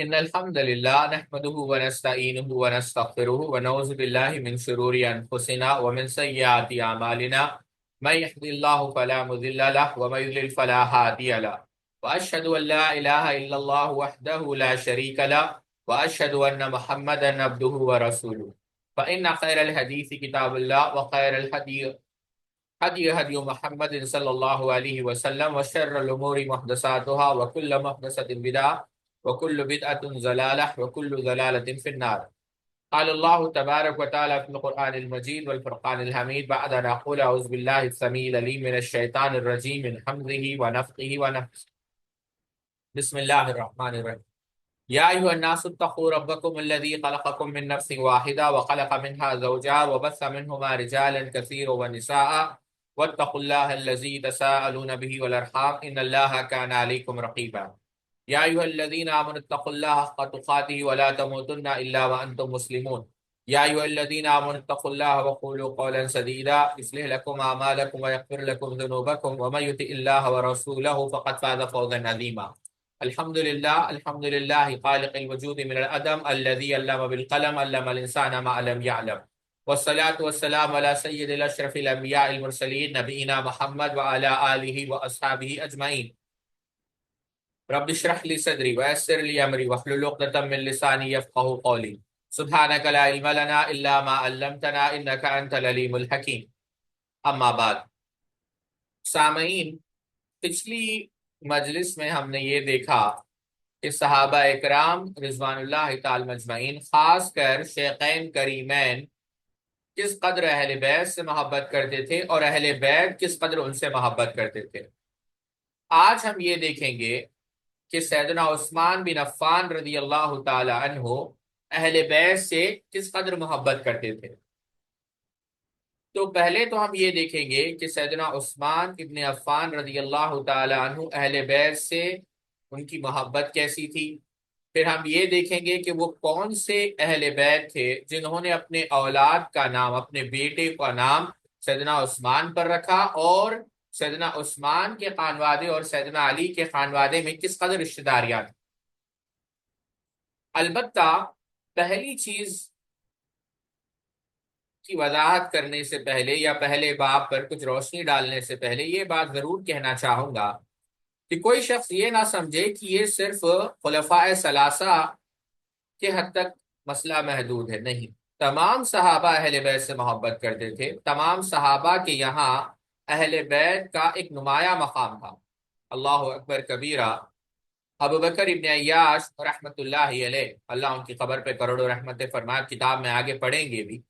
إن الحمد لله نحمده ونستعينه ونستغفره ونعوذ بالله من شرور أنفسنا ومن سيئات أعمالنا من يهد الله فلا مضل له ومن يضلل فلا هادي له وأشهد أن لا إله إلا الله وحده لا شريك له وأشهد أن محمدا عبده ورسوله فإن خير الحديث كتاب الله وخير الهدي هدي محمد صلى الله عليه وسلم وشر الأمور محدثاتها وكل محدثة بدعة وكل بدعة ضلالة وكل ضلالة في النار. قال الله تبارك وتعالى في القرآن المجيد والفرقان الحميد بعد أن أقول أعوذ بالله السميع العليم من الشيطان الرجيم من حمزه ونفخه ونفسه. بسم الله الرحمن الرحيم. يا أيها الناس اتقوا ربكم الذي خلقكم من نفس واحدة وخلق منها زوجها وبث منهما رجالا كثيرا ونساء واتقوا الله الذي تساءلون به والأرحام إن الله كان عليكم رقيبا. يا أيها الذين آمنوا اتقوا الله حق تقاته ولا تموتن إلا وأنتم مسلمون. يا أيها الذين آمنوا اتقوا الله وقولوا قولا سديدا يصلح لكم أعمالكم ويغفر لكم ذنوبكم ومن يطع الله ورسوله فقد فاز فوزا عظيما. الحمد لله خالق الوجود من العدم الذي علم بالقلم علم الإنسان ما لم يعلم والصلاة والسلام على سيد الأشرف الأنبياء المرسلين نبينا محمد وعلى آله وأصحابه أجمعين. رب اشرح لي صدري ويسر لي أمري واحلل عقدة من لساني يفقهوا قولي. سبحانك لا علم لنا إلا ما علمتنا إنك أنت العليم الحكيم. اما بعد. سامعین، پچھلی مجلس میں ہم نے یہ دیکھا کہ صحابہ اکرام رضوان اللہ تعالی مجمعین، خاص کر شیخین کریمین، کس قدر اہل بیت سے محبت کرتے تھے اور اہل بیت کس قدر ان سے محبت کرتے تھے۔ آج ہم یہ دیکھیں گے کہ سیدنا عثمان بن عفان رضی اللہ تعالی عنہ اہل بیت سے کس قدر محبت کرتے تھے۔ تو پہلے تو ہم یہ دیکھیں گے کہ سیدنا عثمان ابن عفان رضی اللہ تعالی عنہ اہل بیت سے ان کی محبت کیسی تھی۔ پھر ہم یہ دیکھیں گے کہ وہ کون سے اہل بیت تھے جنہوں نے اپنے اولاد کا نام، اپنے بیٹے کا نام سیدنا عثمان پر رکھا، اور سیدنا عثمان کے خانوادے اور سیدنا علی کے خانوادے میں کس قدر رشتہ داریاں تھیں۔ البتہ پہلی چیز کی وضاحت کرنے سے پہلے یا پہلے باب پر کچھ روشنی ڈالنے سے پہلے یہ بات ضرور کہنا چاہوں گا کہ کوئی شخص یہ نہ سمجھے کہ یہ صرف خلفاء ثلاثہ کے حد تک مسئلہ محدود ہے۔ نہیں، تمام صحابہ اہل بیت سے محبت کرتے تھے۔ تمام صحابہ کے یہاں اہل بیت کا ایک نمایاں مقام تھا۔ اللہ اکبر کبیرہ۔ ابو بکر ابن عیاش رحمۃ اللہ علیہ، اللہ ان کی قبر پہ کروڑوں رحمتیں فرمائے، کتاب میں آگے پڑھیں گے بھی،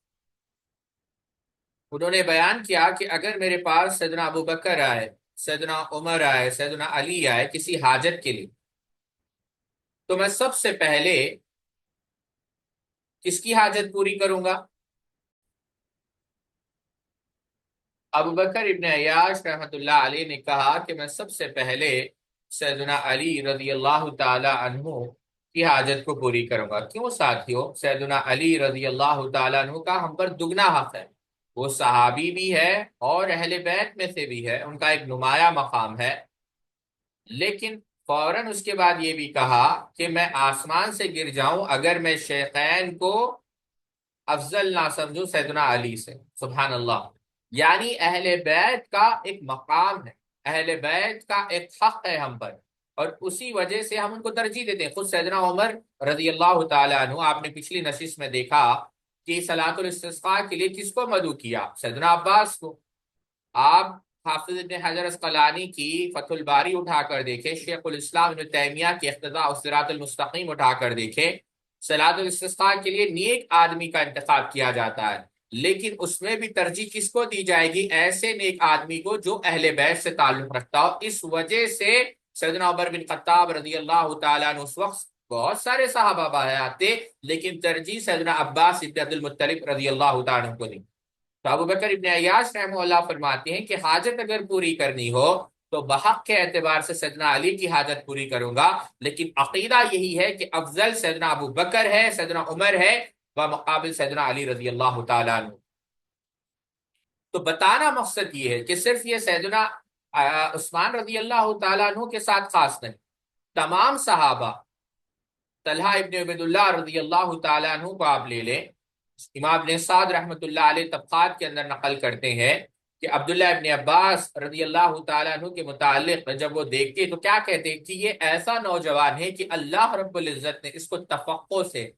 انہوں نے بیان کیا کہ اگر میرے پاس سیدنا ابو بکر آئے، سیدنا عمر آئے، سیدنا علی آئے کسی حاجت کے لیے، تو میں سب سے پہلے کس کی حاجت پوری کروں گا؟ ابو بکر ابن عیاش رحمۃ اللہ علیہ نے کہا کہ میں سب سے پہلے سیدنا علی رضی اللہ تعالی عنہ کی حاجت کو پوری کروں گا۔ کیوں ساتھیوں؟ سیدنا علی رضی اللہ تعالی عنہ کا ہم پر دگنا حق ہے۔ وہ صحابی بھی ہے اور اہل بیت میں سے بھی ہے، ان کا ایک نمایاں مقام ہے، لیکن فوراً اس کے بعد یہ بھی کہا کہ میں آسمان سے گر جاؤں اگر میں شیخین کو افضل نہ سمجھوں سیدنا علی سے۔ سبحان اللہ۔ یعنی اہل بیت کا ایک مقام ہے، اہل بیت کا ایک حق ہے ہم پر، اور اسی وجہ سے ہم ان کو ترجیح دیتے ہیں۔ خود سیدنا عمر رضی اللہ تعالی عنہ، آپ نے پچھلی نشست میں دیکھا کہ صلاۃ الاستسقاء کے لیے کس کو مدعو کیا؟ سیدنا عباس کو۔ آپ حافظ ابن حجر اسقلانی کی فتح الباری اٹھا کر دیکھیں، شیخ الاسلام ابن تیمیہ کی اقتداء الصراط المستقیم اٹھا کر دیکھیں، صلاۃ الاستسقاء کے لیے نیک آدمی کا انتخاب کیا جاتا ہے، لیکن اس میں بھی ترجیح کس کو دی جائے گی؟ ایسے نیک آدمی کو جو اہل بیت سے تعلق رکھتا ہو۔ اس وجہ سے سیدنا عمر بن خطاب رضی اللہ تعالیٰ عنہ اس وقت بہت سارے صحابہ بیعت تھے، لیکن ترجیح سیدنا عباس ابن عبد المطلب رضی اللہ تعالیٰ عنہ کو دی۔ تو ابو بکر ابن عیاش رحمہ اللہ فرماتے ہیں کہ حاجت اگر پوری کرنی ہو تو بحق کے اعتبار سے سیدنا علی کی حاجت پوری کروں گا، لیکن عقیدہ یہی ہے کہ افضل سیدنا ابو بکر ہے، سیدنا عمر ہے، بمقابل سیدنا علی رضی اللہ تعالیٰ عنہ۔ تو بتانا مقصد یہ ہے کہ صرف یہ سیدنا عثمان رضی اللہ تعالیٰ عنہ کے ساتھ خاص نہیں، تمام صحابہ طلحہ ابن عبید اللہ رضی اللہ تعالیٰ عنہ کو آپ لے لیں، امام ابن سعد رحمۃ اللہ علیہ طبقات کے اندر نقل کرتے ہیں کہ عبداللہ ابن عباس رضی اللہ تعالیٰ عنہ کے متعلق جب وہ دیکھتے تو کیا کہتے کہ یہ ایسا نوجوان ہے کہ اللہ رب العزت نے اس کو تفقع سے،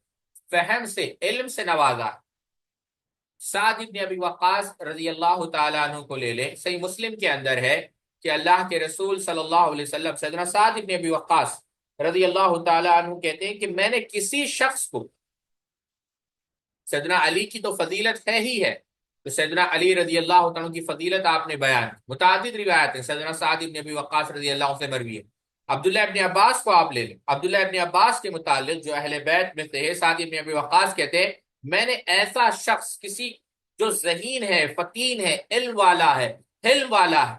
فہم سے، علم سے نوازا۔ سعد ابن ابی وقاص رضی اللہ تعالیٰ عنہ کو لے لیں، صحیح مسلم کے اندر ہے کہ اللہ کے رسول صلی اللہ علیہ وسلم سیدنا سعد ابن ابی وقاص رضی اللہ تعالیٰ عنہ کہتے ہیں کہ میں نے کسی شخص کو، سیدنا علی کی تو فضیلت ہے ہی ہے، تو سیدنا علی رضی اللہ عنہ کی فضیلت آپ نے بیان، متعدد روایت ہیں، سیدنا سعد ابن ابی وقاص رضی اللہ عنہ سے مروی ہے۔ عبداللہ ابن عباس کو آپ لے لیں، عبداللہ ابن عباس کے متعلق جو اہل بیت میں سے ہے، سعد ابن ابی وقاص کہتے ہیں میں نے ایسا شخص، کسی جو ذہین ہے، فطین ہے، علم والا ہے، حلم والا ہے،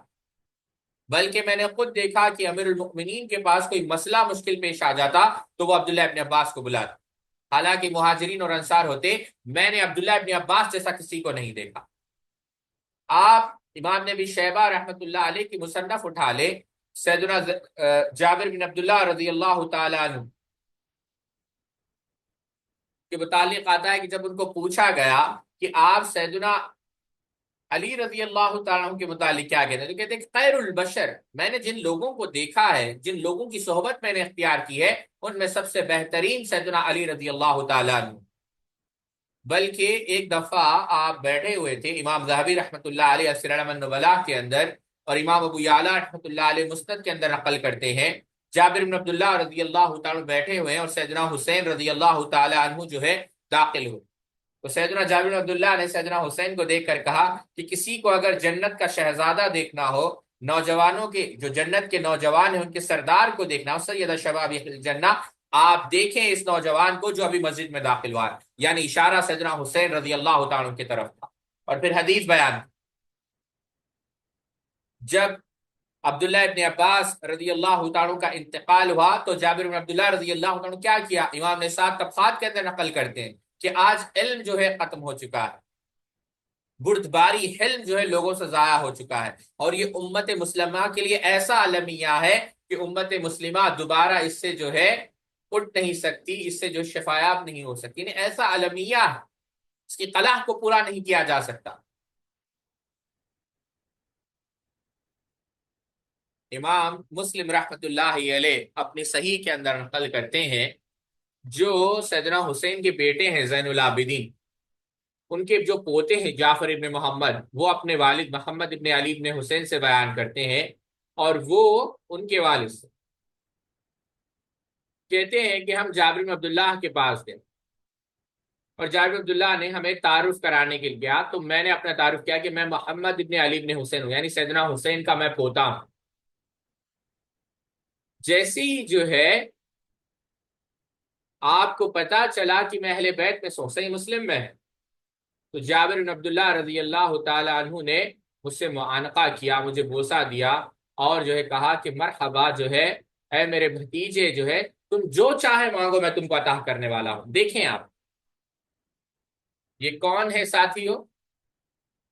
بلکہ میں نے خود دیکھا کہ امیر المؤمنین کے پاس کوئی مسئلہ مشکل پیش آ جاتا تو وہ عبداللہ ابن عباس کو بلاتا، حالانکہ مہاجرین اور انصار ہوتے، میں نے عبداللہ ابن عباس جیسا کسی کو نہیں دیکھا۔ آپ امام نبی شیبہ رحمۃ اللہ علیہ کی مصنف اٹھا لے، سیدنا جابر بن عبداللہ رضی اللہ تعالی عنہ کے متعلق آتا ہے کہ جب ان کو پوچھا گیا کہ آپ سیدنا علی رضی اللہ تعالیٰ عنہ کے متعلق کیا کہتے ہیں، تو کہتے ہیں کہ خیر البشر، میں نے جن لوگوں کو دیکھا ہے، جن لوگوں کی صحبت میں نے اختیار کی ہے، ان میں سب سے بہترین سیدنا علی رضی اللہ تعالیٰ عنہ۔ بلکہ ایک دفعہ آپ بیٹھے ہوئے تھے، امام ذہبی رحمۃ اللہ علیہ سیر اعلام النبلاء کے اندر اور امام ابو یعلا رحمۃ اللہ علیہ مسند کے اندر نقل کرتے ہیں، جابر بن عبداللہ رضی اللہ تعالیٰ بیٹھے ہوئے ہیں اور سیدنا حسین رضی اللہ تعالیٰ عنہ جو ہے داخل ہوئے، تو سیدنا جابر بن عبداللہ نے سیدنا حسین کو دیکھ کر کہا کہ کسی کو اگر جنت کا شہزادہ دیکھنا ہو، نوجوانوں کے جو جنت کے نوجوان ہیں ان کے سردار کو دیکھنا ہو، سید شباب الجنہ، آپ دیکھیں اس نوجوان کو جو ابھی مسجد میں داخل ہوا ہے، یعنی اشارہ سیدنا حسین رضی اللہ تعالیٰ کی طرف تھا۔ اور پھر حدیث بیان، جب عبداللہ ابن عباس رضی اللہ تعالیٰ کا انتقال ہوا تو جابر بن عبداللہ رضی اللہ تعالیٰ کیا کیا، امام نے سات طبقات کے اندر نقل کرتے ہیں کہ آج علم جو ہے ختم ہو چکا ہے، بردباری علم جو ہے لوگوں سے ضائع ہو چکا ہے، اور یہ امت مسلمہ کے لیے ایسا المیہ ہے کہ امت مسلمہ دوبارہ اس سے جو ہے اٹھ نہیں سکتی، اس سے جو شفایاب نہیں ہو سکتی، یعنی ایسا المیہ ہے، اس کی قلع کو پورا نہیں کیا جا سکتا۔ امام مسلم رحمۃ اللہ علیہ اپنی صحیح کے اندر نقل کرتے ہیں، جو سیدنا حسین کے بیٹے ہیں زین العابدین، ان کے جو پوتے ہیں جعفر ابن محمد، وہ اپنے والد محمد ابن علی ابن حسین سے بیان کرتے ہیں، اور وہ ان کے والد سے کہتے ہیں کہ ہم جابر بن عبداللہ کے پاس گئے اور جابر بن عبداللہ نے ہمیں تعارف کرانے کے لیے کیا، تو میں نے اپنا تعارف کیا کہ میں محمد ابن علی ابن حسین ہوں، یعنی سیدنا حسین کا میں پوتا ہوں۔ جیسے ہی جو ہے آپ کو پتا چلا کہ میں اہل بیت میں سو، صحیح مسلم میں ہے، تو جابر بن عبداللہ رضی اللہ تعالی عنہ نے مجھ سے معانقہ کیا، مجھے بوسہ دیا اور جو ہے کہا کہ مرحبا جو ہے اے میرے بھتیجے، جو ہے تم جو چاہے مانگو میں تم کو عطا کرنے والا ہوں۔ دیکھیں آپ یہ کون ہے ساتھیوں،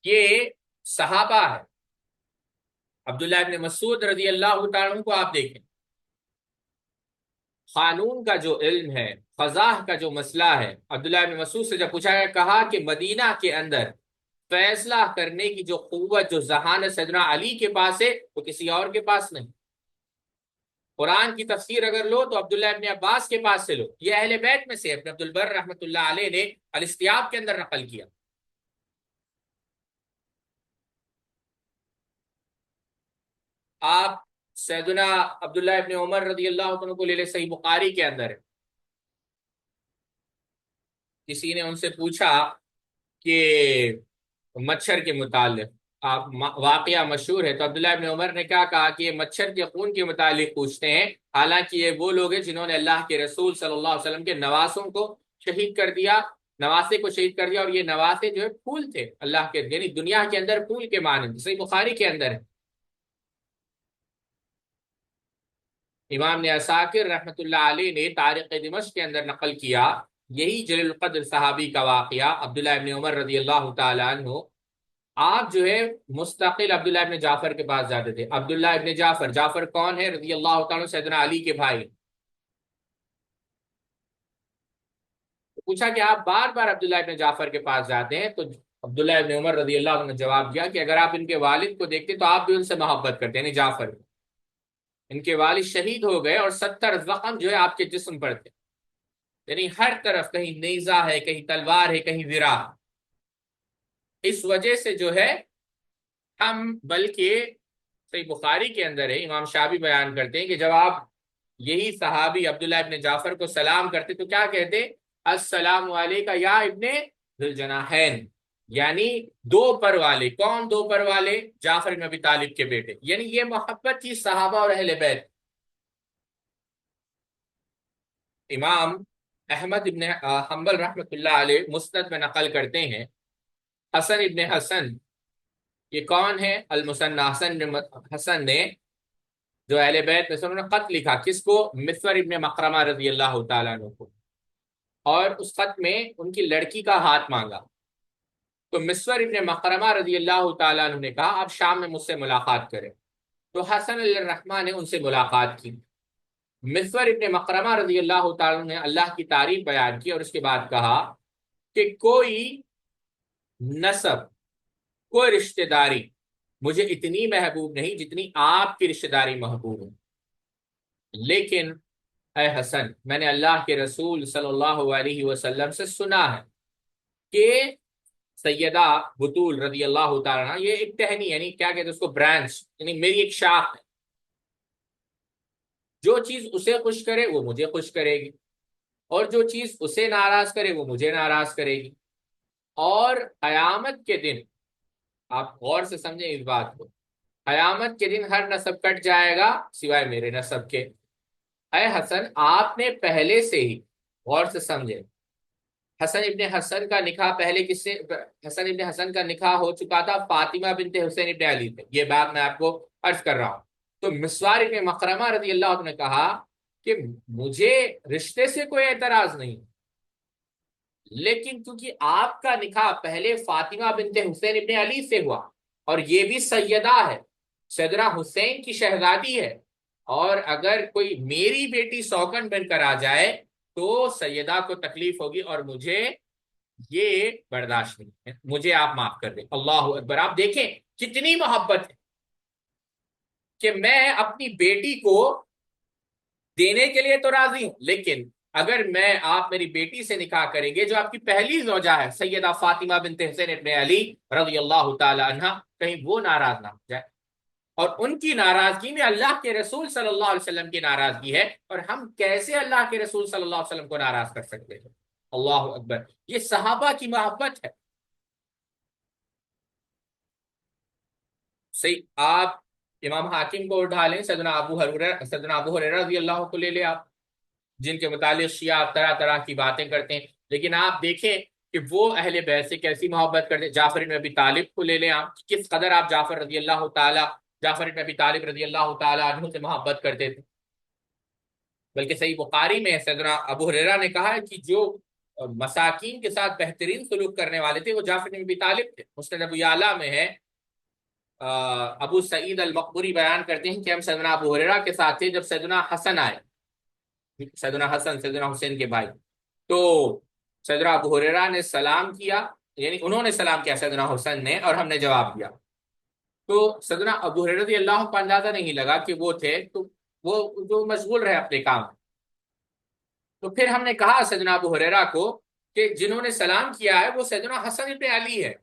یہ صحابہ ہے۔ عبداللہ ابن مسعود رضی اللہ تعالیٰ عنہ کو آپ دیکھیں، قانون کا جو علم ہے، قضاء کا جو مسئلہ ہے، عبداللہ ابن مسعود سے جب پوچھا گیا، کہا کہ مدینہ کے اندر فیصلہ کرنے کی جو قوت، جو ذہانت سیدنا علی کے پاس ہے وہ کسی اور کے پاس نہیں۔ قرآن کی تفسیر اگر لو تو عبداللہ ابن عباس کے پاس سے لو، یہ اہل بیت میں سے ابن عبد البر رحمۃ اللہ علیہ نے الاستیاب کے اندر نقل کیا۔ آپ سیدنا عبداللہ ابن عمر رضی اللہ عنہ کو لے لے، صحیح بخاری کے اندر ہے، کسی نے ان سے پوچھا کہ مچھر کے متعلق آپ واقعہ مشہور ہے، تو عبداللہ ابن عمر نے کیا کہا کہ یہ مچھر کے خون کے متعلق پوچھتے ہیں، حالانکہ یہ وہ لوگ ہیں جنہوں نے اللہ کے رسول صلی اللہ علیہ وسلم کے نواسوں کو شہید کر دیا، نواسے کو شہید کر دیا، اور یہ نواسے جو ہے پھول تھے اللہ کے، یعنی دنیا کے اندر پھول کے معنی، صحیح بخاری کے اندر ہے۔ امام نے عساکر رحمۃ اللہ علیہ نے تاریخ دمشق کے اندر نقل کیا یہی جلیل القدر صحابی کا واقعہ، عبداللہ ابن عمر رضی اللہ تعالی عنہ، آپ جو ہے مستقل عبداللہ ابن جعفر کے پاس جاتے تھے۔ عبداللہ ابن جعفر، جعفر کون ہے رضی اللہ تعالیٰ عنہ، سیدنا علی کے بھائی، پوچھا کہ آپ بار بار عبداللہ ابن جعفر کے پاس جاتے ہیں؟ تو عبداللہ ابن عمر رضی اللہ عنہ نے جواب دیا کہ اگر آپ ان کے والد کو دیکھتے تو آپ بھی ان سے محبت کرتے ہیں، یعنی جعفر۔ ان کے والد شہید ہو گئے اور 70 زخم جو ہے آپ کے جسم پر تھے، یعنی ہر طرف کہیں نیزہ ہے، کہیں تلوار ہے، کہیں ویرا۔ اس وجہ سے جو ہے ہم، بلکہ صحیح بخاری کے اندر ہے، امام شافعی بیان کرتے ہیں کہ جب آپ یہی صحابی عبداللہ ابن جعفر کو سلام کرتے تو کیا کہتے؟ السلام علیکہ یا ابن ذی الجناحین، یعنی دو پر والے۔ کون دو پر والے؟ جعفر بن ابی طالب کے بیٹے۔ یعنی یہ محبت تھی صحابہ اور اہل بیت۔ امام احمد ابن حنبل رحمۃ اللہ علیہ مسند میں نقل کرتے ہیں، حسن ابن حسن، یہ کون ہے؟ المثنی حسن بن حسن نے، جو اہل بیت میں سے، انہوں نے خط لکھا کس کو؟ مسور ابن مخرمہ رضی اللہ تعالیٰ عنہ کو، اور اس خط میں ان کی لڑکی کا ہاتھ مانگا۔ تو مسور ابن مخرمہ رضی اللہ تعالیٰ عنہ نے کہا آپ شام میں مجھ سے ملاقات کریں۔ تو حسن علیہ الرحمٰ نے ان سے ملاقات کی۔ مسور ابن مخرمہ رضی اللہ تعالیٰ عنہ نے اللہ کی تعریف بیان کی اور اس کے بعد کہا کہ کوئی نسب، کوئی رشتہ داری مجھے اتنی محبوب نہیں جتنی آپ کی رشتہ داری محبوب ہے، لیکن اے حسن، میں نے اللہ کے رسول صلی اللہ علیہ وسلم سے سنا ہے کہ سیدہ بطول رضی اللہ تعالیٰ عنہ، یہ ایک ٹہنی، یعنی کیا کہتے ہیں اس کو، برانچ، یعنی میری ایک شاخ ہے، جو چیز اسے خوش کرے وہ مجھے خوش کرے گی، اور جو چیز اسے ناراض کرے وہ مجھے ناراض کرے گی۔ اور قیامت کے دن، آپ غور سے سمجھیں اس بات کو، قیامت کے دن ہر نسب کٹ جائے گا سوائے میرے نسب کے۔ اے حسن، آپ نے پہلے سے ہی، غور سے سمجھے، حسن ابن حسن کا نکاح پہلے کس سے؟ حسن ابن حسن کا نکاح ہو چکا تھا فاطمہ بنت حسین ابن علی سے، یہ بات میں آپ کو عرض کر رہا ہوں۔ تو مسوار ابن مخرمہ رضی اللہ عنہ نے کہا کہ مجھے رشتے سے کوئی اعتراض نہیں، لیکن کیونکہ آپ کا نکاح پہلے فاطمہ بنت حسین ابن علی سے ہوا، اور یہ بھی سیدہ ہے، سیدنا حسین کی شہزادی ہے، اور اگر کوئی میری بیٹی سوکن بن کر آ جائے تو سیدہ کو تکلیف ہوگی، اور مجھے یہ برداشت نہیں ہے، مجھے آپ معاف کر دیں۔ اللہ اکبر! آپ دیکھیں کتنی محبت ہے کہ میں اپنی بیٹی کو دینے کے لیے تو راضی ہوں، لیکن اگر آپ میری بیٹی سے نکاح کریں گے جو آپ کی پہلی زوجہ ہے سیدہ فاطمہ بنت حسین ابن علی رضی اللہ تعالی عنہ، کہیں وہ ناراض نہ ہو جائے۔ اور ان کی ناراضگی میں اللہ کے رسول صلی اللہ علیہ وسلم کی ناراضگی ہے، اور ہم کیسے اللہ کے رسول صلی اللہ علیہ وسلم کو ناراض کر سکتے ہیں؟ اللہ اکبر! یہ صحابہ کی محبت ہے۔ صحیح، آپ امام حاکم کو اٹھا لیں، سیدنا ابو ہریرہ رضی اللہ کو لے لیں آپ، جن کے متعلق شیعہ طرح طرح کی باتیں کرتے ہیں، لیکن آپ دیکھیں کہ وہ اہل بیت سے کیسی محبت کرتے ہیں۔ جعفر بن ابی طالب کو لے لیں آپ، کس قدر آپ جعفر بن ابی طالب رضی اللہ تعالی عنہ سے محبت کرتے تھے۔ بلکہ صحیح بخاری میں سیدنا ابو ہریرہ نے کہا ہے کہ جو مساکین کے ساتھ بہترین سلوک کرنے والے تھے وہ جعفر بن ابی طالب تھے۔ مسند ابو یعلا میں ہے، ابو سعید المقبری بیان کرتے ہیں کہ ہم سیدنا ابو ہریرہ کے ساتھ تھے جب سیدنا حسن آئے، سیدنا حسن سیدنا حسین کے بھائی۔ تو سیدنا ابو ہریرہ نے سلام کیا، یعنی انہوں نے سلام کیا سیدنا حسین نے، اور ہم نے جواب دیا۔ تو سیدنا ابو ہریرہ رضی اللہ عنہ کو اندازہ نہیں لگا کہ وہ تھے، تو وہ جو مشغول رہے اپنے کام میں۔ تو پھر ہم نے کہا سیدنا ابو ہریرہ کو کہ جنہوں نے سلام کیا ہے وہ سیدنا حسن ابن علی ہے۔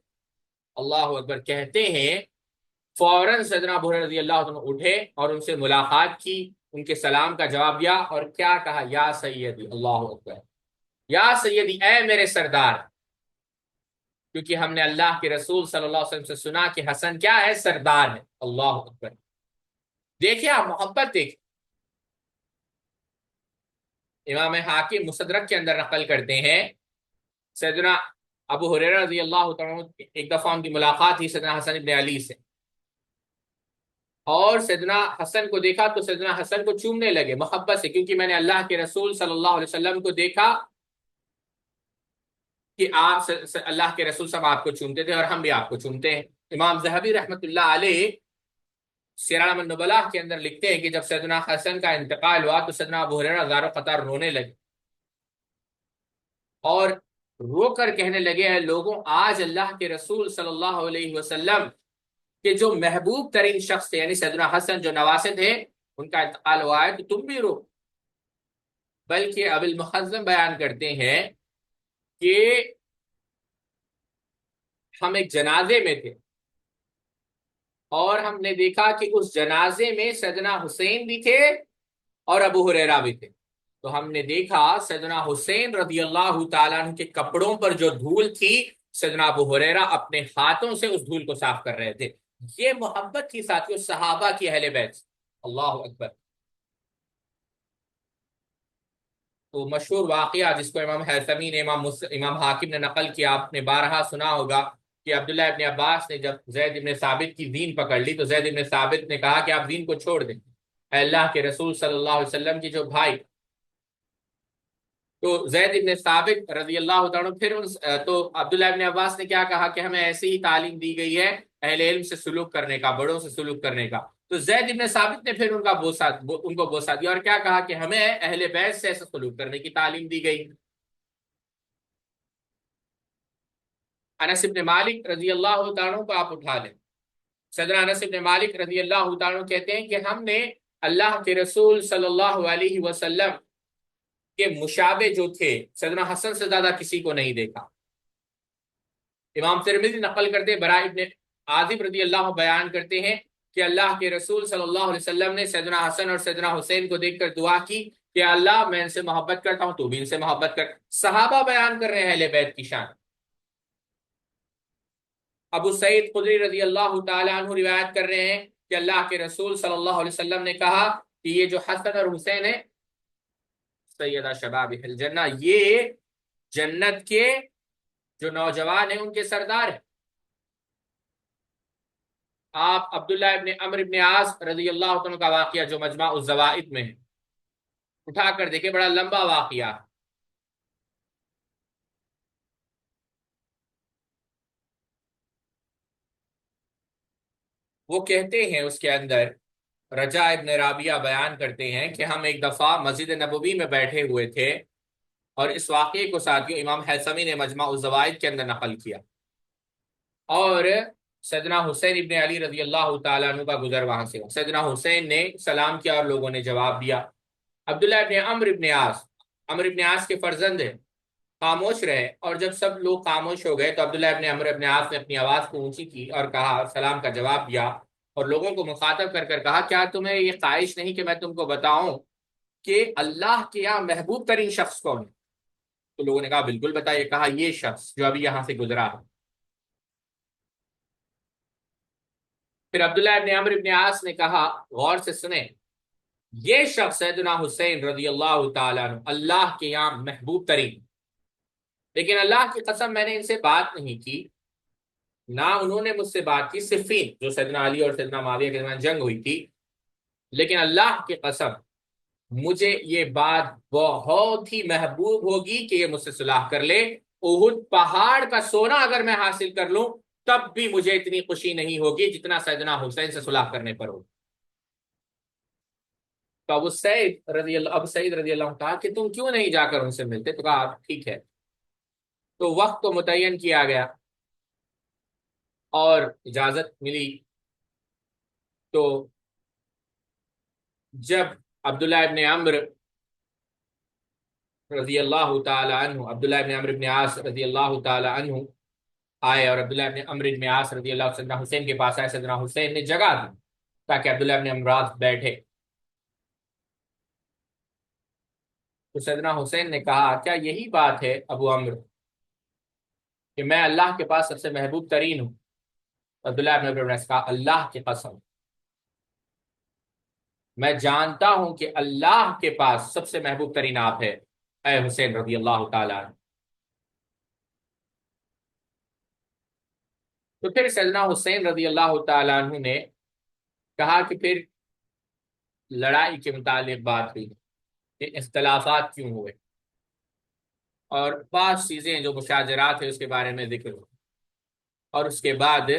اللہ اکبر! کہتے ہیں فوراً سیدنا ابو ہریرہ رضی اللہ عنہ اٹھے اور ان سے ملاقات کی، ان کے سلام کا جواب دیا، اور کیا کہا؟ یا سیدی! اللہ اکبر! یا سیدی، اے میرے سردار! کیونکہ ہم نے اللہ کے رسول صلی اللہ علیہ وسلم سے سنا کہ حسن کیا ہے؟ سردار ہے۔ اللہ اکبر! دیکھیں آپ محبت دیکھیں۔ امام حاکم مستدرک کے اندر نقل کرتے ہیں، سیدنا ابو ہریرہ رضی اللہ تعالیٰ ایک دفعہ ان کی ملاقات تھی سیدنا حسن ابن علی سے، اور سیدنا حسن کو دیکھا تو سیدنا حسن کو چومنے لگے محبت سے، کیونکہ میں نے اللہ کے رسول صلی اللہ علیہ وسلم کو دیکھا کہ آپ اللہ کے رسول صاحب آپ کو چومتے تھے، اور ہم بھی آپ کو چومتے ہیں۔ امام ذہبی رحمۃ اللہ علیہ سیر اعلام النبلاء کے اندر لکھتے ہیں کہ جب سیدنا حسن کا انتقال ہوا تو سیدنا ابو ہریرہ زار و قطار رونے لگے، اور رو کر کہنے لگے ہیں لوگوں، آج اللہ کے رسول صلی اللہ علیہ وسلم کے جو محبوب ترین شخص تھے، یعنی سیدنا حسن جو نواسے تھے، ان کا انتقال ہوا ہے، تو تم بھی رو۔ بلکہ ابو المحزم بیان کرتے ہیں کہ ہم ایک جنازے میں تھے اور ہم نے دیکھا کہ اس جنازے میں سیدنا حسین بھی تھے اور ابو ہریرہ بھی تھے۔ تو ہم نے دیکھا سیدنا حسین رضی اللہ تعالیٰ عنہ کے کپڑوں پر جو دھول تھی، سیدنا ابو ہریرہ اپنے ہاتھوں سے اس دھول کو صاف کر رہے تھے۔ یہ محبت کی ساتھیوں صحابہ کی اہل بیت۔ اللہ اکبر۔ تو مشہور واقعہ جس کو امام حیثمی نے امام حاکم نے نقل کیا، آپ نے بارہا سنا ہوگا کہ عبداللہ ابن عباس نے جب زید ابن ثابت کی دین پکڑ لی تو زید ابن ثابت نے کہا کہ آپ دین کو چھوڑ دیں، اے اللہ کے رسول صلی اللہ علیہ وسلم کی جو بھائی۔ تو زید ابن ثابت رضی اللہ تعالیٰ پھر تو عبداللہ ابن عباس نے کیا کہا کہ ہمیں ایسی ہی تعلیم دی گئی ہے اہل علم سے سلوک کرنے کا، بڑوں سے سلوک کرنے کا۔ تو زید ابن ثابت نے پھر ان کو بوسا دیا اور کیا کہا کہ ہمیں اہل بیت سے ایسا سلوک کرنے کی تعلیم دی گئی۔ انس بن مالک رضی اللہ تعالیٰ کو آپ اٹھا لیں۔ سیدنا انس بن مالک رضی اللہ تعالیٰ کہتے ہیں کہ ہم نے اللہ کے رسول صلی اللہ علیہ وسلم کے مشابہ جو تھے سیدنا حسن سے زیادہ کسی کو نہیں دیکھا۔ امام ترمذی نقل کرتے براء ابن عازب رضی اللہ بیان کرتے ہیں کہ اللہ کے رسول صلی اللہ علیہ وسلم نے سیدنا حسن اور سیدنا حسین کو دیکھ کر دعا کی کہ اللہ میں ان سے محبت کرتا ہوں، تو بھی ان سے محبت کر۔ صحابہ بیان کر رہے ہیں اہل بیت کی شان۔ ابو سعید خدری رضی اللہ تعالیٰ عنہ روایت کر رہے ہیں کہ اللہ کے رسول صلی اللہ علیہ وسلم نے کہا کہ یہ جو حسن اور حسین ہے سیدہ شباب الجنہ، یہ جنت کے جو نوجوان ہیں ان کے سردار ہیں۔ آپ عبداللہ ابن عمرو ابن عاص رضی اللہ عنہ کا واقعہ جو مجمع الزوائد میں ہے اٹھا کر دیکھیں، بڑا لمبا واقعہ۔ وہ کہتے ہیں اس کے اندر رجا ابن رابعہ بیان کرتے ہیں کہ ہم ایک دفعہ مسجد نبوی میں بیٹھے ہوئے تھے اور اس واقعے کو ساتھیوں امام حیثمی نے مجمع الزوائد کے اندر نقل کیا، اور سیدنا حسین ابن علی رضی اللہ تعالیٰ عنہ کا گزر وہاں سے ہوا۔ سیدنا حسین نے سلام کیا اور لوگوں نے جواب دیا۔ عبداللہ ابن عمرو ابن عاص کے فرزند ہیں، خاموش رہے، اور جب سب لوگ خاموش ہو گئے تو عبداللہ ابن عمرو ابن عاص نے اپنی آواز کو اونچی کی اور کہا، سلام کا جواب دیا اور لوگوں کو مخاطب کر کر کہا، کیا تمہیں یہ خواہش نہیں کہ میں تم کو بتاؤں کہ اللہ کے یہاں محبوب ترین شخص کون ہے؟ تو لوگوں نے کہا بالکل بتائیے۔ کہا یہ شخص جو ابھی یہاں سے گزرا ہے۔ پھر عبداللہ ابن عمرو ابن عاص نے کہا، غور سے سنیں، یہ شخص سیدنا حسین رضی اللہ تعالیٰ عنہ اللہ کے یہاں محبوب ترین، لیکن اللہ کی قسم میں نے ان سے بات نہیں کی، نہ انہوں نے مجھ سے بات کی، صفین جو سیدنا علی اور سیدنا معاویہ کے درمیان جنگ ہوئی تھی، لیکن اللہ کی قسم مجھے یہ بات بہت ہی محبوب ہوگی کہ یہ مجھ سے صلح کر لے۔ احد پہاڑ کا سونا اگر میں حاصل کر لوں تب بھی مجھے اتنی خوشی نہیں ہوگی جتنا سیدنا حسین سے صلح کرنے پر ہو۔ تو ابو سعید رضی اللہ عنہ کہا کہ تم کیوں نہیں جا کر ان سے ملتے؟ تو کہا ٹھیک ہے۔ تو وقت کو متعین کیا گیا اور اجازت ملی۔ تو جب عبداللہ ابن عمرو رضی اللہ تعالی عنہ، عبداللہ ابن عمرو ابن عاص رضی اللہ تعالی عنہ آئے اور عبداللہ ابن عمرو ابن عاص رضی اللہ سیدنا حسین کے پاس آئے، سیدنا حسین نے جگہ دی تاکہ عبداللہ ابن عمرو بیٹھے۔ تو سیدنا حسین نے کہا، کیا یہی بات ہے ابو عمرو کہ میں اللہ کے پاس سب سے محبوب ترین ہوں؟ عبداللہ ابن عمرو نے کہا، اللہ کی قسم میں جانتا ہوں کہ اللہ کے پاس سب سے محبوب ترین آپ ہے اے حسین رضی اللہ تعالیٰ عنہ۔ تو پھر سیدنا حسین رضی اللہ تعالیٰ عنہ نے کہا کہ پھر لڑائی کے متعلق بات ہوئی کہ اختلافات کیوں ہوئے، اور بعض چیزیں جو مشاجرات ہیں اس کے بارے میں ذکر ہو، اور اس کے بعد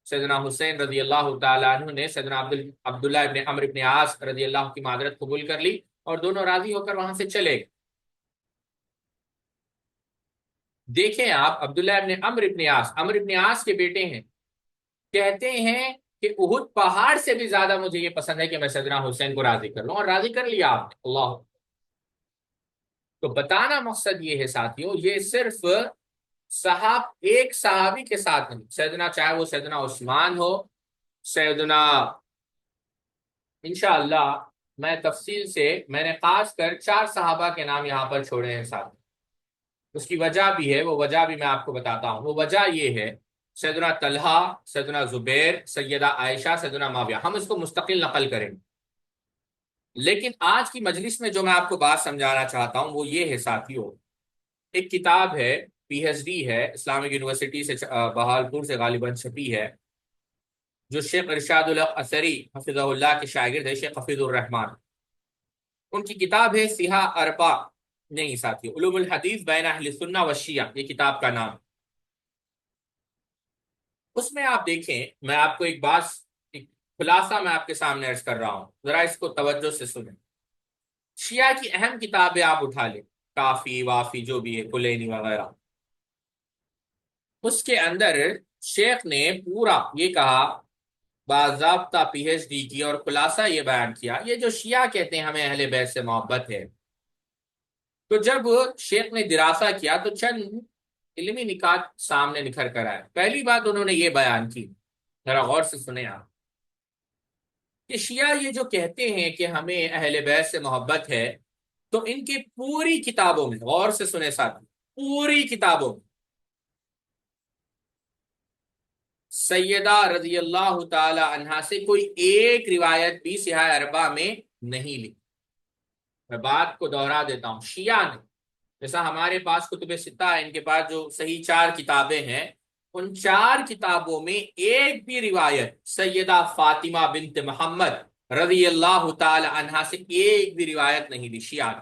سیدنا حسین رضی اللہ تعالیٰ عنہ نے سیدنا عبداللہ ابن عمرو ابن عاص رضی اللہ کی معذرت قبول کر لی اور دونوں راضی ہو کر وہاں سے چلے گئے۔ دیکھیں آپ، عبداللہ ابن عمرو ابن عاص کے بیٹے ہیں، کہتے ہیں کہ احد پہاڑ سے بھی زیادہ مجھے یہ پسند ہے کہ میں سیدنا حسین کو راضی کر لوں، اور راضی کر لیا آپ نے، اللہ۔ تو بتانا مقصد یہ ہے ساتھیوں، یہ صرف ایک صحابی کے ساتھ نہیں، سیدنا، چاہے وہ سیدنا عثمان ہو، سیدنا، انشاءاللہ میں تفصیل سے، میں نے خاص کر 4 صحابہ کے نام یہاں پر چھوڑے ہیں ساتھ، اس کی وجہ بھی ہے، وہ وجہ بھی میں آپ کو بتاتا ہوں۔ وہ وجہ یہ ہے، سیدنا طلحہ، سیدنا زبیر، سیدہ عائشہ، سیدنا معاویہ، ہم اس کو مستقل نقل کریں گے، لیکن آج کی مجلس میں جو میں آپ کو بات سمجھانا چاہتا ہوں وہ یہ ہے ساتھیوں، ایک کتاب ہے، پی ایچ ڈی ہے، اسلامک یونیورسٹی سے بہالپور سے غالباً چھپی ہے، جو شیخ ارشاد الحق اثری حفظہ اللہ کے شاگرد ہے، شیخ حفیظ الرحمان، ان کی کتاب ہے سیاہ اربع، نہیں ساتھی، علوم الحدیث بین اہل سنہ و شیعہ، یہ کتاب کا نام۔ اس میں آپ دیکھیں، میں آپ کو ایک خلاصہ میں آپ کے سامنے عرض کر رہا ہوں، ذرا اس کو توجہ سے سنیں۔ شیعہ کی اہم کتابیں آپ اٹھا لیں، کافی وافی جو بھی ہے، کلینی وغیرہ، اس کے اندر شیخ نے پورا یہ کہا، باضابطہ پی ایچ ڈی کی، اور خلاصہ یہ بیان کیا، یہ جو شیعہ کہتے ہیں ہمیں اہل بیت سے محبت ہے، تو جب شیخ نے دراسہ کیا تو چند علمی نکات سامنے نکھر کر آئے۔ پہلی بات انہوں نے یہ بیان کی، ذرا غور سے سنیں آپ، کہ شیعہ یہ جو کہتے ہیں کہ ہمیں اہل بیت سے محبت ہے، تو ان کی پوری کتابوں میں، غور سے سنیں ساتھ، پوری کتابوں میں سیدہ رضی اللہ تعالی عنہا سے کوئی ایک روایت بھی سیاہ اربع میں نہیں لکھی۔ میں بات کو دوہرا دیتا ہوں، شیعہ نے، جیسا ہمارے پاس کتب ستہ ہے، ان کے پاس جو صحیح 4 کتابیں ہیں، ان 4 کتابوں میں ایک بھی روایت سیدہ فاطمہ بنت محمد رضی اللہ تعالی عنہا سے ایک بھی روایت نہیں دی شیعہ نے۔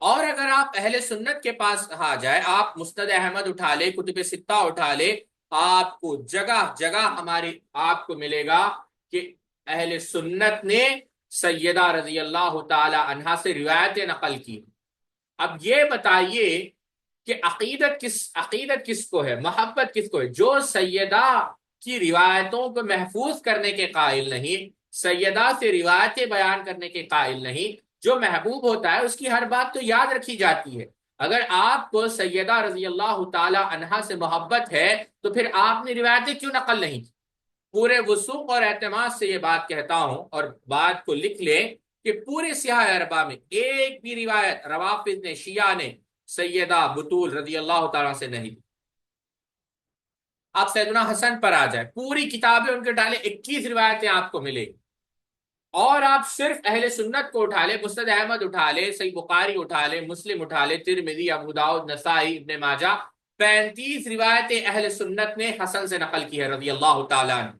اور اگر آپ اہل سنت کے پاس آ جائے، آپ مسند احمد اٹھا لے، کتب ستہ اٹھا لے، آپ کو جگہ جگہ ہماری آپ کو ملے گا کہ اہل سنت نے سیدہ رضی اللہ تعالی عنہا سے روایتیں نقل کی۔ اب یہ بتائیے کہ عقیدت کس کو ہے، محبت کس کو ہے، جو سیدہ کی روایتوں کو محفوظ کرنے کے قائل نہیں، سیدہ سے روایتیں بیان کرنے کے قائل نہیں، جو محبوب ہوتا ہے اس کی ہر بات تو یاد رکھی جاتی ہے۔ اگر آپ کو سیدہ رضی اللہ تعالی عنہا سے محبت ہے تو پھر آپ نے روایتیں کیوں نقل نہیں کی؟ پورے وثوق اور اعتماد سے یہ بات کہتا ہوں، اور بات کو لکھ لیں کہ پورے سیاہ اربع میں ایک بھی روایت روافض نے، شیعہ نے سیدہ بطول رضی اللہ تعالیٰ سے نہیں دی۔ آپ سیدنا حسن پر آ جائیں، پوری کتابیں ان کے ڈالے 21 روایتیں آپ کو ملے گی، اور آپ صرف اہل سنت کو اٹھا لے، مسند احمد اٹھا لے، صحیح بخاری اٹھا لے، مسلم اٹھا لے، ترمذی، ابو داؤد، نسائی، ابن ماجہ، 35 روایتیں اہل سنت نے حسن سے نقل کی ہے رضی اللہ تعالیٰ عنہ۔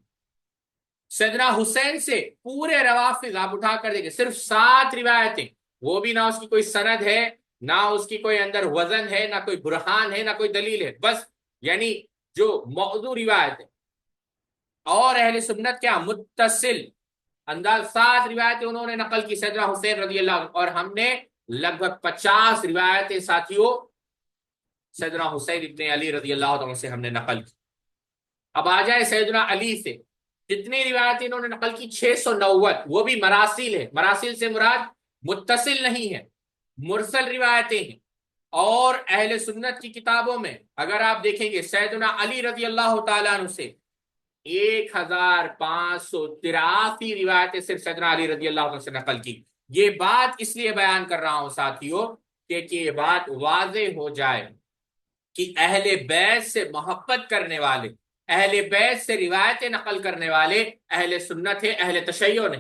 سیدنا حسین سے پورے روافض آپ اٹھا کر دیکھیں، صرف 7 روایتیں، وہ بھی نہ اس کی کوئی سند ہے، نہ اس کی کوئی اندر وزن ہے، نہ کوئی برہان ہے، نہ کوئی دلیل ہے، بس یعنی جو موضوع روایت ہے۔ اور اہل سنت کیا متصل انداز 7 روایتیں انہوں نے نقل کی سیدنا حسین رضی اللہ عنہ، اور ہم نے لگ بھگ 50 روایتیں ساتھیوں سیدنا حسین ابن علی رضی اللہ عنہ سے ہم نے نقل کی۔ اب آ جائے سیدنا علی سے، جتنی روایتیں انہوں نے نقل کی 690، وہ بھی مراسیل ہے، مراسیل سے مراد متصل نہیں ہے، مرسل روایتیں ہیں۔ اور اہل سنت کی کتابوں میں اگر آپ دیکھیں گے سیدنا علی رضی اللہ تعالیٰ عنہ سے 1583 روایتیں صرف سیدنا علی رضی اللہ عنہ سے نقل کی۔ یہ بات اس لیے بیان کر رہا ہوں ساتھیوں کہ یہ بات واضح ہو جائے کہ اہل بیت سے محبت کرنے والے، اہل بیت سے روایتیں نقل کرنے والے اہل سنت ہے، اہل تشیع نے،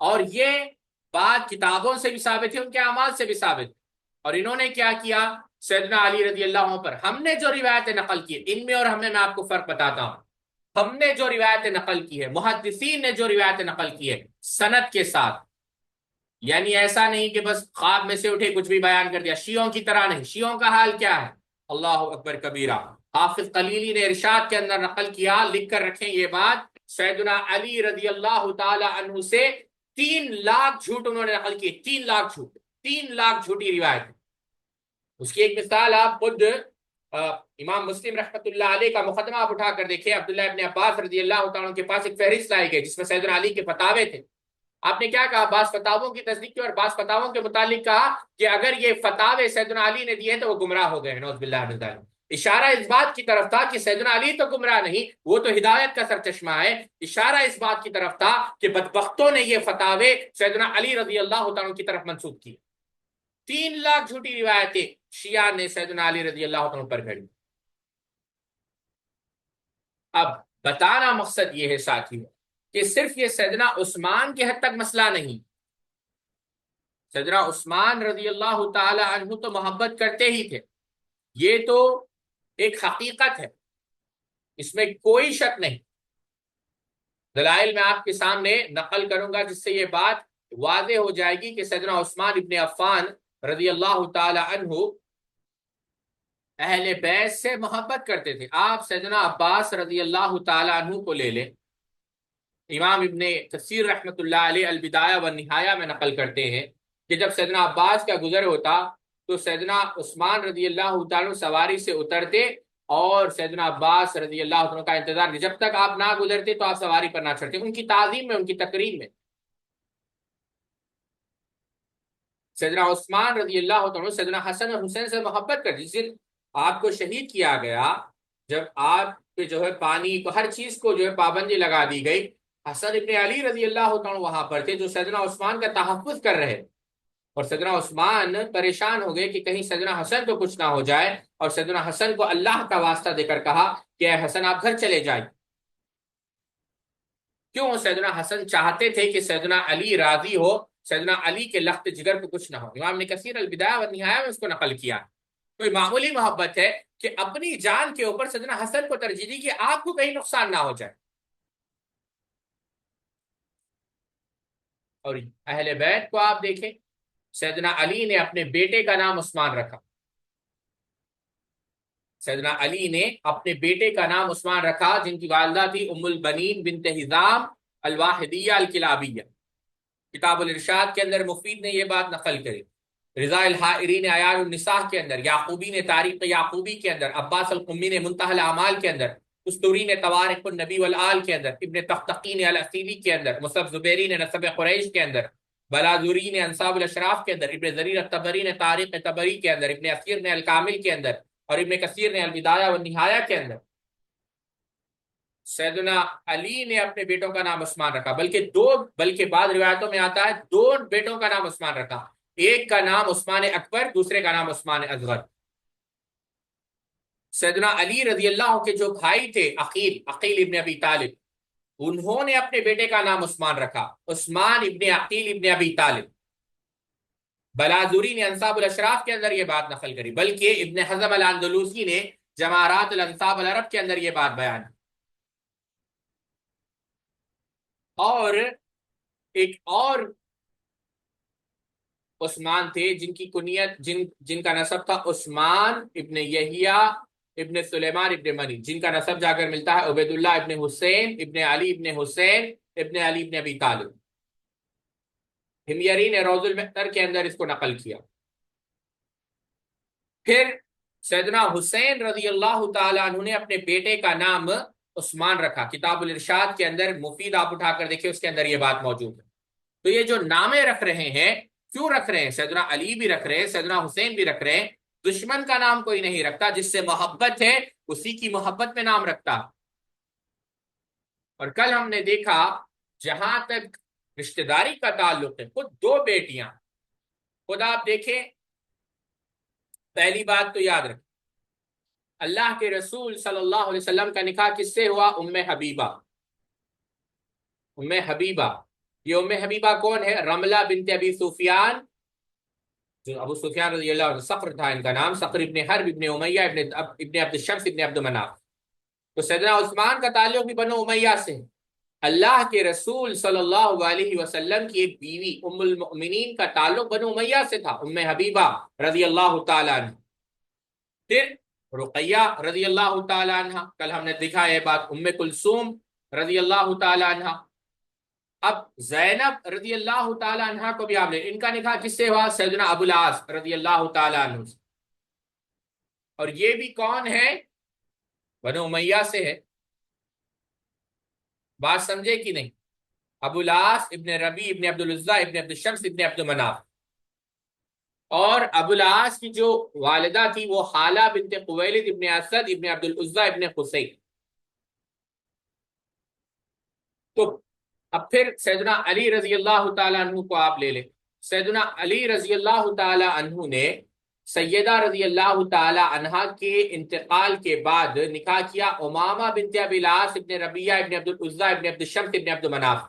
اور یہ بات کتابوں سے بھی ثابت ہے، ان کے اعمال سے بھی ثابت ہے۔ اور انہوں نے کیا کیا، سیدنا علی رضی اللہ عنہ پر ہم نے جو روایتیں نقل کی، ان میں اور ہمیں میں آپ کو فرق بتاتا ہوں، ہم نے جو روایتیں نقل کی ہے، محدثین نے جو روایتیں نقل کی ہے سند کے ساتھ، یعنی ایسا نہیں کہ بس خواب میں سے اٹھے کچھ بھی بیان کر دیا، شیعوں کی طرح نہیں۔ شیعوں کا حال کیا ہے، اللہ اکبر کبیرہ، حافظ قلیلی نے ارشاد کے اندر نقل کیا، لکھ کر رکھیں یہ بات، سیدنا علی رضی اللہ تعالی عنہ سے 3 لاکھ جھوٹ انہوں نے نقل کیے، 3 لاکھ جھوٹ، 3 لاکھ جھوٹی روایت۔ اس کی ایک مثال آپ خود امام مسلم رحمۃ اللہ علیہ کا مقدمہ آپ اٹھا کر دیکھیں. عبداللہ ابن عباس رضی اللہ تعالیٰ عنہ کے پاس ایک فہرست لائی گئی جس میں سیدنا علی کے فتاوے تھے. آپ نے کیا کہا؟ بعض فتاووں کی تصدیق کی اور بعض فتاووں کے متعلق کہا کہ اگر یہ فتاوے سیدنا علی نے دیے تو وہ گمراہ ہو گئے. نعوذ باللہ من ذلک. اشارہ اس بات کی طرف تھا کہ سیدنا علی تو گمراہ نہیں، وہ تو ہدایت کا سرچشمہ ہے. اشارہ اس بات کی طرف تھا کہ بدبختوں نے یہ فتاوے سیدنا علی رضی اللہ تعالیٰ کی طرف منسوب کی. 3 لاکھ جھوٹی روایتیں شیعہ نے سیدنا علی رضی اللہ عنہ پر گھڑی. اب بتانا مقصد یہ ہے ساتھیوں کہ صرف یہ سیدنا عثمان کے حد تک مسئلہ نہیں. سیدنا عثمان رضی اللہ تعالی عنہ تو محبت کرتے ہی تھے، یہ تو ایک حقیقت ہے، اس میں کوئی شک نہیں. دلائل میں آپ کے سامنے نقل کروں گا جس سے یہ بات واضح ہو جائے گی کہ سیدنا عثمان ابن عفان رضی اللہ تعالی عنہ اہل بیت سے محبت کرتے تھے. آپ سیدنا عباس رضی اللہ تعالی عنہ کو لے لیں. امام ابن کثیر رحمۃ اللہ علیہ البدایہ والنہایہ میں نقل کرتے ہیں کہ جب سیدنا عباس کا گزر ہوتا تو سیدنا عثمان رضی اللہ تعالی سواری سے اترتے اور سیدنا عباس رضی اللہ عنہ کا انتظار، جب تک آپ نہ گزرتے تو آپ سواری پر نہ چڑھتے. ان کی تعظیم میں، ان کی تقریر میں سیدنا عثمان رضی اللہ عنہ سیدنا حسن اور حسین سے محبت کرتے. جس دن آپ کو شہید کیا گیا، جب آپ پہ جو ہے پانی کو، ہر چیز کو جو ہے پابندی لگا دی گئی، حسن ابن علی رضی اللہ عنہ وہاں پر تھے جو سیدنا عثمان کا تحفظ کر رہے. اور سیدنا عثمان پریشان ہو گئے کہ کہیں سیدنا حسن کو کچھ نہ ہو جائے، اور سیدنا حسن کو اللہ کا واسطہ دے کر کہا کہ اے حسن آپ گھر چلے جائیں. کیوں؟ سیدنا حسن چاہتے تھے کہ سیدنا علی راضی ہو، سیدنا علی کے لخت جگر کو کچھ نہ ہو. امام نے کثیر البدایہ والنہایہ میں اس کو نقل کیا. کوئی معمولی محبت ہے کہ اپنی جان کے اوپر سیدنا حسن کو ترجیح دی کہ آپ کو کہیں نقصان نہ ہو جائے. اور اہل بیت کو آپ دیکھیں، سیدنا علی نے اپنے بیٹے کا نام عثمان رکھا. سیدنا علی نے اپنے بیٹے کا نام عثمان رکھا جن کی والدہ تھی ام البنین بنت حزام الواحدیہ الکلابیہ. کتاب الارشاد کے اندر مفید نے یہ بات نقل کری. رضا الحائری نے عیار النساء کے اندر، یعقوبی نے تاریخ یعقوبی کے اندر، عباس القمی نے منتہی الاعمال کے اندر، استوری نے توارخ النبی والآل کے اندر، ابن تختقی نے الاصیلی کے اندر، مصعب زبیری نے نسب قریش کے اندر، بلازوری نے انصاب الاشراف کے اندر، ابن زریر الطبری نے تاریخ طبری کے اندر، ابن اثیر نے الکامل کے اندر، اور ابن کثیر نے البدایہ والنہایہ کے اندر سیدنا علی نے اپنے بیٹوں کا نام عثمان رکھا. بلکہ بعض روایتوں میں آتا ہے 2 بیٹوں کا نام عثمان رکھا. ایک کا نام عثمان اکبر، دوسرے کا نام عثمان اصغر. سیدنا علی رضی اللہ عنہ کے جو بھائی تھے عقیل ابن ابی طالب، انہوں نے اپنے بیٹے کا نام عثمان رکھا، عثمان ابن عقیل ابن ابی طالب. بلازوری نے انصاب الاشراف کے اندر یہ بات نقل کری، بلکہ ابن حزم الاندلوسی نے جمارات الانصاب العرب کے اندر یہ بات بیان. اور ایک اور عثمان تھے جن کی کنیت جن کا نسب تھا عثمان ابن یحییٰ ابن سلیمان ابن منی، جن کا نسب جا کر ملتا ہے عبید اللہ ابن حسین ابن علی ابن حسین ابن علی ابن ابی طالب. ہمیری نے روض المحتر کے اندر اس کو نقل کیا. پھر سیدنا حسین رضی اللہ تعالی عنہ نے اپنے بیٹے کا نام عثمان رکھا. کتاب الارشاد کے اندر مفید آپ اٹھا کر دیکھیں، اس کے اندر یہ بات موجود ہے. تو یہ جو نامے رکھ رہے ہیں، کیوں رکھ رہے ہیں؟ سیدنا علی بھی رکھ رہے ہیں، سیدنا حسین بھی رکھ رہے ہیں. دشمن کا نام کوئی نہیں رکھتا، جس سے محبت ہے اسی کی محبت میں نام رکھتا. اور کل ہم نے دیکھا جہاں تک رشتہ داری کا تعلق ہے، خود 2 بیٹیاں، خود آپ دیکھیں. پہلی بات تو یاد رکھیں، اللہ کے رسول صلی اللہ علیہ وسلم کا نکاح کس سے ہوا؟ ام حبیبہ. ام حبیبہ، یہ ام حبیبہ کون ہے؟ رملہ بنت ابی سفیان، جو ابو سفیان رضی اللہ عنہ، صقر تھا ان کا نام، صقر ابن حرب ابن امیہ ابن عبد الشمس ابن عبد مناف. تو سیدنا عثمان کا تعلق بھی بنو امیہ سے. اللہ کے رسول صلی اللہ علیہ وسلم کی ایک بیوی ام المؤمنین کا تعلق بنو امیہ سے تھا، ام حبیبہ رضی اللہ تعالی عنہ. پھر رقیہ رضی اللہ تعالی عنہ، کل ہم نے دیکھا یہ بات، ام کلثوم رضی اللہ تعالی عنہ. اب زینب رضی اللہ تعالی عنہ کو بھی آپ نے، ان کا نکاح کس سے ہوا؟ سیدنا ابو العاص رضی اللہ تعالی عنہ سے. اور یہ بھی کون ہے؟ بنو امیہ سے ہے. بات سمجھے کہ نہیں؟ ابو العاص ابن ربی ابن عبد العزا ابن عبد الشمس ابن عبد مناف. اور ابو العاص کی جو والدہ تھی وہ خالہ بنت خویلد ابن اسد ابن عبد العزا ابن قصی. تو اب پھر سیدنا علی رضی اللہ تعالیٰ عنہ کو آپ لے لیں. سیدنا علی رضی اللہ تعالیٰ عنہ نے سیدہ رضی اللہ تعالیٰ عنہا کے انتقال کے بعد نکاح کیا امامہ بنت ابی العاص ابن ربیہ ابن عبد العزا ابن عبد الشمس ابن عبد مناف.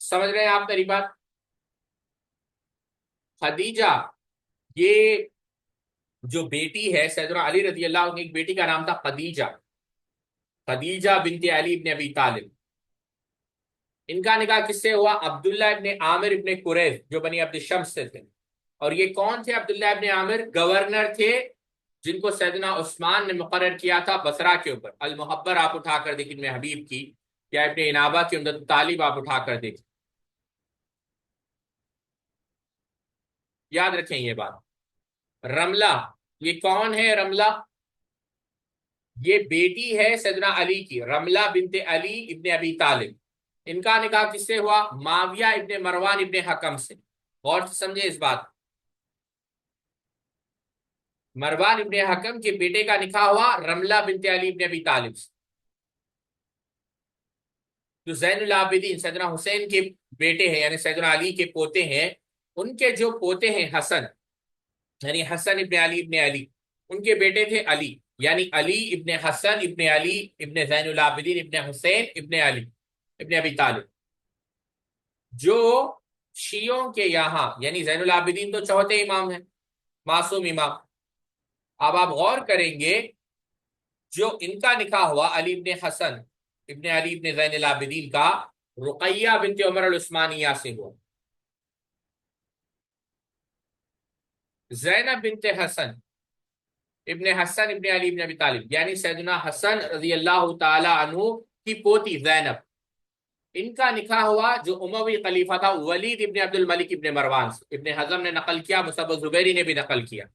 سمجھ رہے ہیں آپ میری بات؟ خدیجہ، یہ جو بیٹی ہے سیدنا علی رضی اللہ عنہ کی ایک بیٹی کا نام تھا خدیجہ، خدیجہ بنت علی ابن ابی طالب. ان کا نکاح کس سے ہوا؟ عبداللہ ابن عامر ابن قریظ جو بنی عبد الشمس سے تھے. اور یہ کون تھے عبداللہ ابن عامر؟ گورنر تھے جن کو سیدنا عثمان نے مقرر کیا تھا بصرہ کے اوپر. المحبر آپ اٹھا کر دیکھیں ابن حبیب کی، یا ابن انابہ کی عمدۃ الطالب آپ اٹھا کر دیکھیں. یاد رکھیں یہ بات. رملہ، یہ کون ہے رملہ؟ یہ بیٹی ہے سیدنا علی کی، رملہ بنت علی ابن ابی طالب. ان کا نکاح کس سے ہوا؟ معاویہ ابن مروان ابن حکم سے. غور سے سمجھے اس بات. مروان ابن حکم کے بیٹے کا نکاح ہوا رملہ بنت علی ابن ابی طالب سے. جو زین العابدین سیدنا حسین کے بیٹے ہیں، یعنی سیدنا علی کے پوتے ہیں، ان کے جو پوتے ہیں حسن، یعنی حسن ابن علی ابن علی، ان کے بیٹے تھے علی، یعنی علی ابن حسن ابن علی ابن زین العابدین ابن حسین ابن علی ابن ابی طالب. جو شیعوں کے یہاں، یعنی زین العابدین تو چوتھے امام ہیں، معصوم امام. اب آپ غور کریں گے جو ان کا نکاح ہوا علی ابن حسن ابن علی ابن زین العابدین کا، رقیہ بنت عمر العثمانیہ سے ہوا. زینب بنت حسن ابن حسن ابن علی ابن ابی طالب، یعنی سیدنا حسن رضی اللہ تعالی عنہ کی پوتی زینب، ان کا نکاح ہوا جو اموی خلیفہ تھا ولید ابن عبد الملک ابن مروان سے. ابن حزم نے نقل کیا، مصعب الزبیری نے بھی نقل کیا.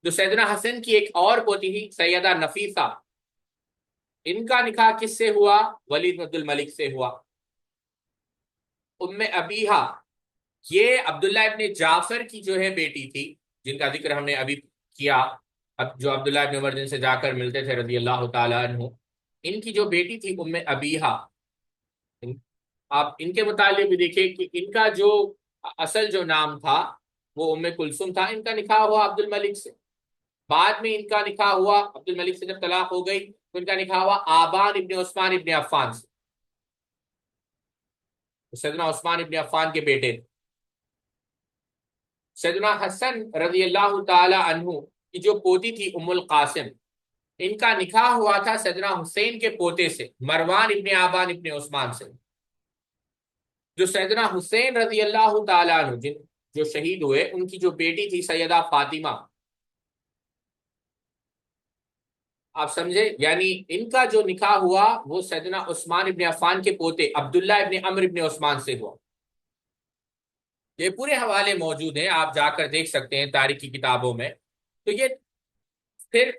جو سیدنا حسن کی ایک اور پوتی تھی سیدہ نفیسہ، ان کا نکاح کس سے ہوا؟ ولید بن عبد الملک سے ہوا. ام ابیہا، یہ عبداللہ ابن جعفر کی جو ہے بیٹی تھی، جن کا ذکر ہم نے ابھی کیا، اب جو عبداللہ ابن عمر جن سے جا کر ملتے تھے رضی اللہ تعالیٰ عنہ، ان کی جو بیٹی تھی ام ابیہا. آپ ان کے متعلق بھی دیکھیں کہ ان کا جو اصل جو نام تھا وہ ام کلثوم تھا. ان کا نکاح ہوا عبد الملک سے. بعد میں ان کا نکاح ہوا عبد الملک سے، جب طلاق ہو گئی تو ان کا نکاح ہوا آبان ابن عثمان ابن عفان سے. سیدنا عثمان ابن عفان کے بیٹے تھے. سیدنا حسن رضی اللہ تعالی عنہ کی جو پوتی تھی ام القاسم، ان کا نکاح ہوا تھا سیدنا حسین کے پوتے سے، مروان ابن آبان ابن عثمان سے. جو سیدنا حسین رضی اللہ تعالیٰ عنہ جو شہید ہوئے، ان کی جو بیٹی تھی سیدہ فاطمہ. آپ سمجھے؟ یعنی ان کا جو نکاح ہوا وہ سیدنا عثمان ابن عفان کے پوتے عبداللہ ابن عمر ابن عثمان سے ہوا. یہ پورے حوالے موجود ہیں، آپ جا کر دیکھ سکتے ہیں تاریخی کتابوں میں. تو یہ پھر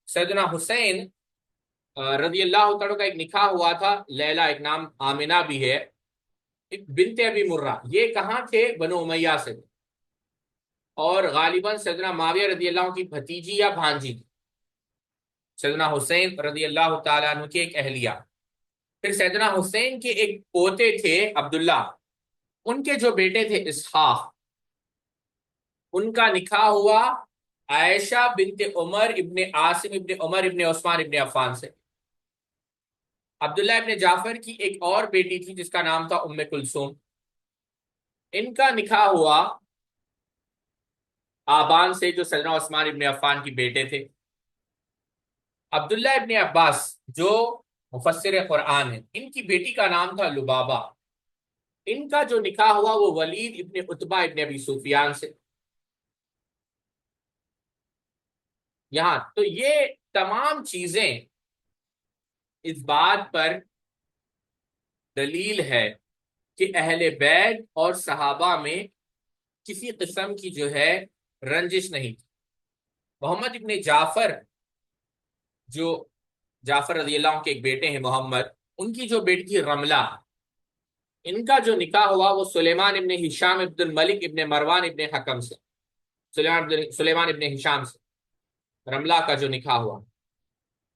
سیدنا حسین رضی اللہ تعالیٰ کا ایک نکاح ہوا تھا لیلہ، ایک نام آمنہ بھی ہے، ایک بنت ابی مرہ. یہ کہاں تھے؟ بنو امیہ سے، اور غالباً سیدنا معاویہ رضی اللہ عنہ کی بھتیجی یا بھانجی تھی. سیدنا حسین رضی اللہ تعالیٰ عنہ کی ایک اہلیہ. پھر سیدنا حسین کے ایک پوتے تھے عبداللہ، ان کے جو بیٹے تھے اسحاق، ان کا نکاح ہوا عائشہ بنت عمر ابن عاصم ابن عمر ابن عثمان ابن عفان سے. عبداللہ ابن جعفر کی ایک اور بیٹی تھی جس کا نام تھا ام کلثوم، ان کا نکاح ہوا آبان سے جو سیدنا عثمان ابن عفان کی بیٹے تھے. عبداللہ ابن عباس جو مفسر قرآن ہیں، ان کی بیٹی کا نام تھا لبابہ. ان کا جو نکاح ہوا وہ ولید ابن عتبہ ابن ابی سفیان سے. یہاں تو یہ تمام چیزیں اس بات پر دلیل ہے کہ اہل بیت اور صحابہ میں کسی قسم کی جو ہے رنجش نہیں تھی۔ محمد ابن جعفر، جو جعفر رضی اللہ عنہ کے ایک بیٹے ہیں محمد، ان کی جو بیٹی تھی رملہ، ان کا جو نکاح ہوا وہ سلیمان ابن ہشام عبد الملک ابن مروان ابن حکم سے، سلیمان ابن ہشام سے رملہ کا جو نکاح ہوا۔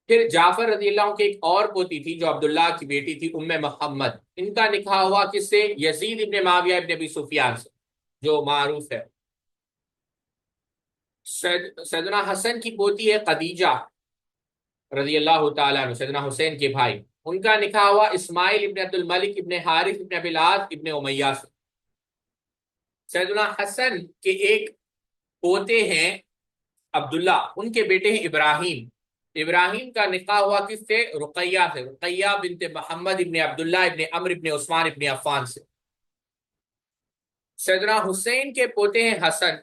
پھر جعفر رضی اللہ عنہ کی ایک اور پوتی تھی جو عبداللہ کی بیٹی تھی ام محمد، ان کا نکاح ہوا کس سے؟ یزید ابن معاویہ ابن ابی سفیان سے، جو معروف ہے۔ سیدنا حسن کی پوتی ہے خدیجہ رضی اللہ تعالیٰ عنہ، سیدنا حسین کے بھائی، ان کا نکاح ہوا اسماعیل ابن عبد الملک ابن حارث ابن ابی العاص ابن امیہ سے۔ سیدنا حسن کے ایک پوتے ہیں عبداللہ، ان کے بیٹے ہیں ابراہیم، ابراہیم کا نکاح ہوا کس سے؟ رقیہ سے، رقیہ بنت محمد ابن عبداللہ ابن عمرو ابن عثمان ابن عفان سے۔ سیدنا حسین کے پوتے ہیں حسن،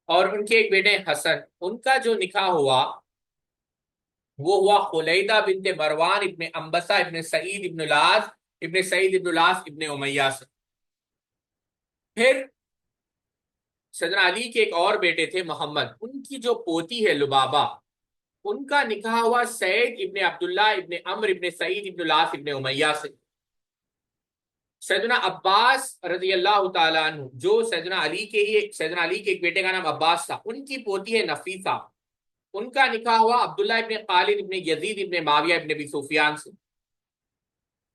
اور ان کے ایک بیٹے ہیں حسن، ان کا جو نکاح ہوا وہ ہوا خلیدہ بنت مروان ابن انبسہ ابن سعید ابن العاص ابن امیہ سے۔ پھر سیدنا علی کے ایک اور بیٹے تھے محمد، ان کی جو پوتی ہے لبابہ، ان کا نکاح ہوا سعید ابن عبداللہ ابن عمرو ابن سعید ابن العاص ابن امیہ سے۔ سیدنا عباس رضی اللہ تعالیٰ عنہ، جو سیدنا علی کے ایک بیٹے کا نام عباس تھا، ان کی پوتی ہے نفیسہ، ان کا نکاح ہوا عبداللہ ابن خالد ابن یزید ابن معاویہ ابن ابی سفیان سے۔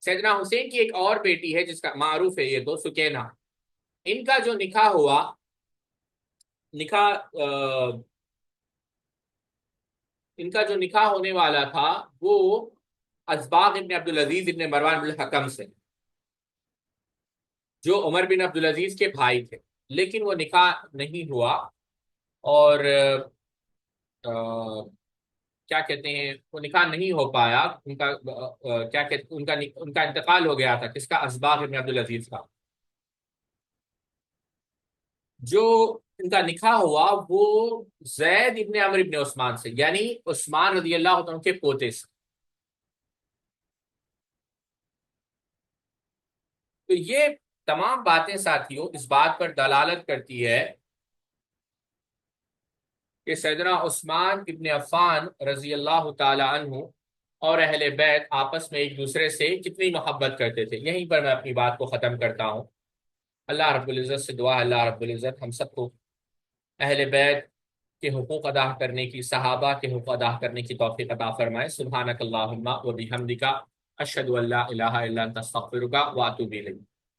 سیدنا حسین کی ایک اور بیٹی ہے جس کا معروف ہے یہ دو، سکینہ، ان کا جو نکاح ہوا، ان کا جو نکاح ہونے والا تھا وہ ازباغ ابن عبدالعزیز ابن مروان بن الحکم سے، جو عمر بن عبدالعزیز کے بھائی تھے، لیکن وہ نکاح نہیں ہوا، اور کیا کہتے ہیں، وہ نکاح نہیں ہو پایا، ان کا کیا کہتے ان کا انتقال ہو گیا تھا، کس کا؟ ازباغ ابن عبدالعزیز کا۔ جو ان کا نکاح ہوا وہ زید ابن عمرو ابن عثمان سے، یعنی عثمان رضی اللہ عنہ کے پوتے سے۔ تو یہ تمام باتیں ساتھیوں اس بات پر دلالت کرتی ہے کہ سیدنا عثمان ابن عفان رضی اللہ تعالی عنہ اور اہل بیت آپس میں ایک دوسرے سے کتنی محبت کرتے تھے۔ یہیں پر میں اپنی بات کو ختم کرتا ہوں۔ اللہ رب العزت سے دعا ہے اللہ رب العزت ہم سب کو اہل بیت کے حقوق ادا کرنے کی، صحابہ کے حقوق ادا کرنے کی توفیق عطا فرمائے۔ سبحانک اللہم و بحمدک، اشہد ان لا الہ الا انت، استغفرک و اتوب الیک۔